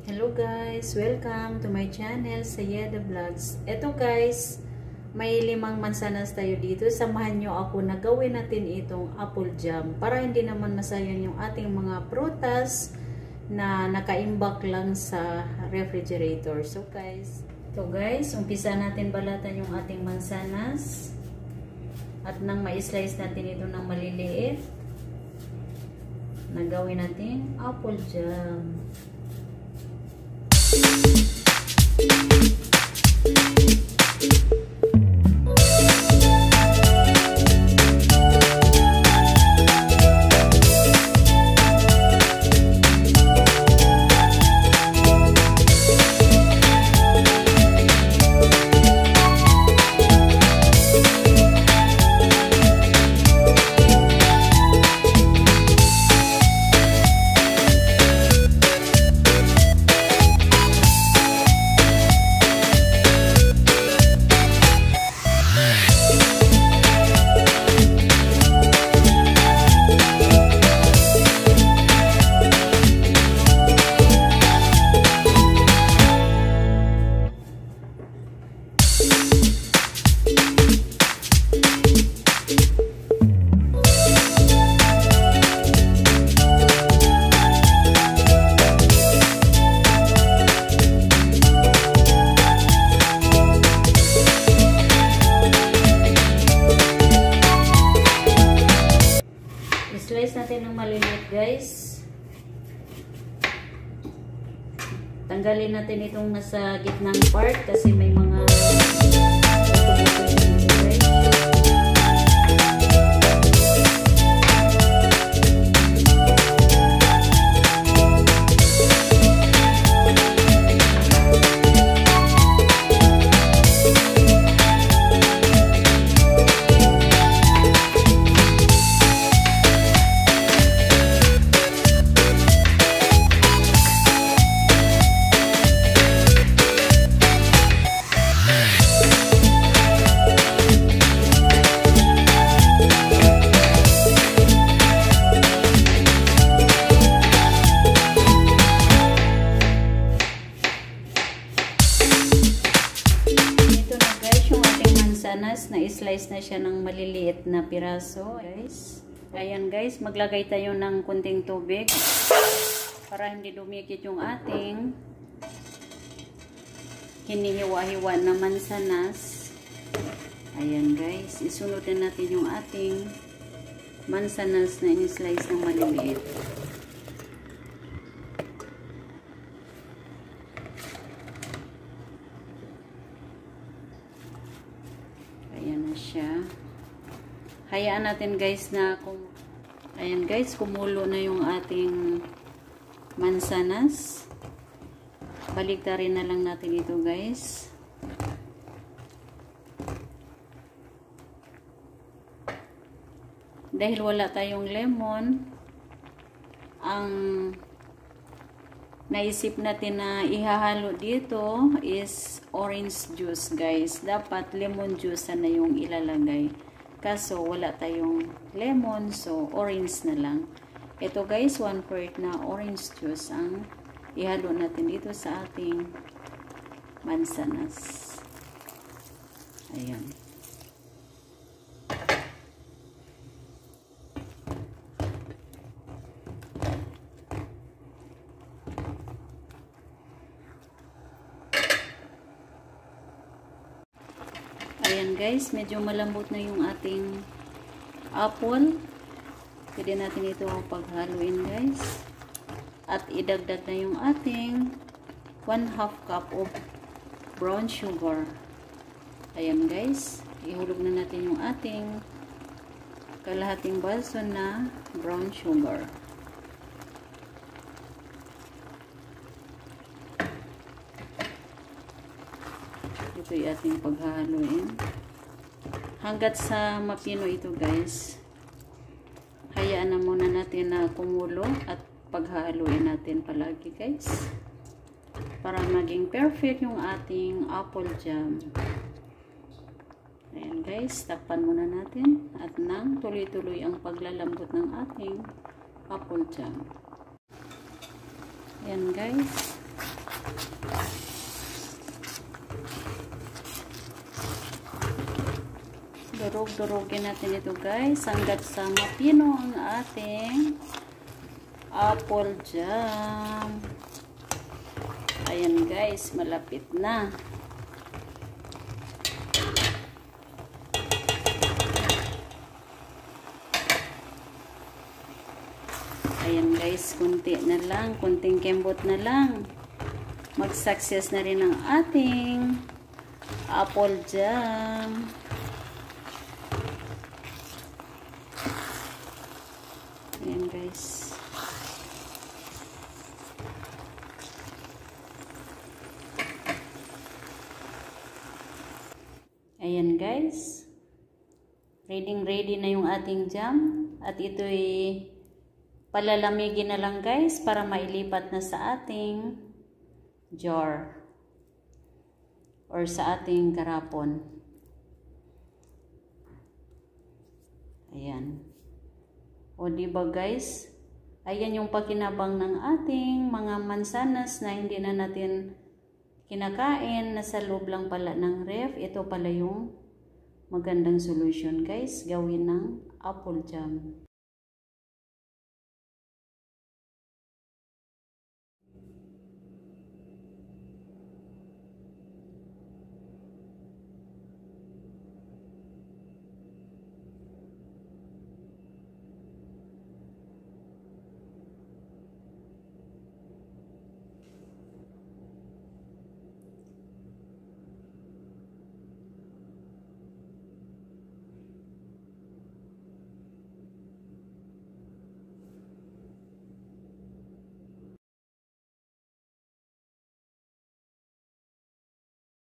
Hello guys! Welcome to my channel, Sayeda Vlogs. Eto guys, may 5 mansanas tayo dito. Samahan nyo ako na gawin natin itong apple jam para hindi naman masayang yung ating mga prutas na nakaimbak lang sa refrigerator. So guys, ito guys, umpisa natin balatan yung ating mansanas at nang ma-slice natin ito ng maliliit na gawin natin apple jam. Slice natin ng maliliit guys. Tanggalin natin itong nasa gitnang part kasi may mga na-slice na siya ng maliliit na piraso guys. Ayan guys, maglagay tayo ng kunting tubig para hindi dumikit yung ating hinihiwa-hiwa na mansanas. Ayan guys, isunod na natin yung ating mansanas na in-slice ng maliliit. Ayan na siya. Hayaan natin guys na ayan guys, kumulo na yung ating mansanas. Baligtarin na lang natin ito guys. Dahil wala tayong lemon, ang naisip natin na ihahalo dito is orange juice guys. Dapat lemon juice na yung ilalagay. Kaso wala tayong lemon, so orange na lang. Ito guys, 1/4 na orange juice ang ihalo natin dito sa ating mansanas. Ayan. Ayan guys, medyo malambot na yung ating apple. Pwede natin ito paghaluin guys. At idagdag na yung ating 1/2 cup of brown sugar. Ayan guys, ihulog na natin yung ating kalahating baso na brown sugar. Ito yung ating paghahaluin. Hanggat sa mapino ito guys, hayaan na muna natin na kumulo at paghahaluin natin palagi guys. Para maging perfect yung ating apple jam. Ayan guys, takpan muna natin at nang tuloy-tuloy ang paglalambot ng ating apple jam. Ayan guys. Durog-durogin natin ito guys hanggat sa mapino ang ating apple jam. Ayan guys, malapit na. Ayan guys, kunti na lang, kunting kembot na lang. Mag-success na rin ang ating apple jam. Ayan guys. Ayan guys. Ready na yung ating jam. At ito'y palalamigin na lang guys para mailipat na sa ating jar or sa ating karapon. Ayan. O diba guys? Ayan yung pakinabang ng ating mga mansanas na hindi na natin kinakain, nasa loob lang pala ng ref. Ito pala yung magandang solution guys, gawin ng apple jam.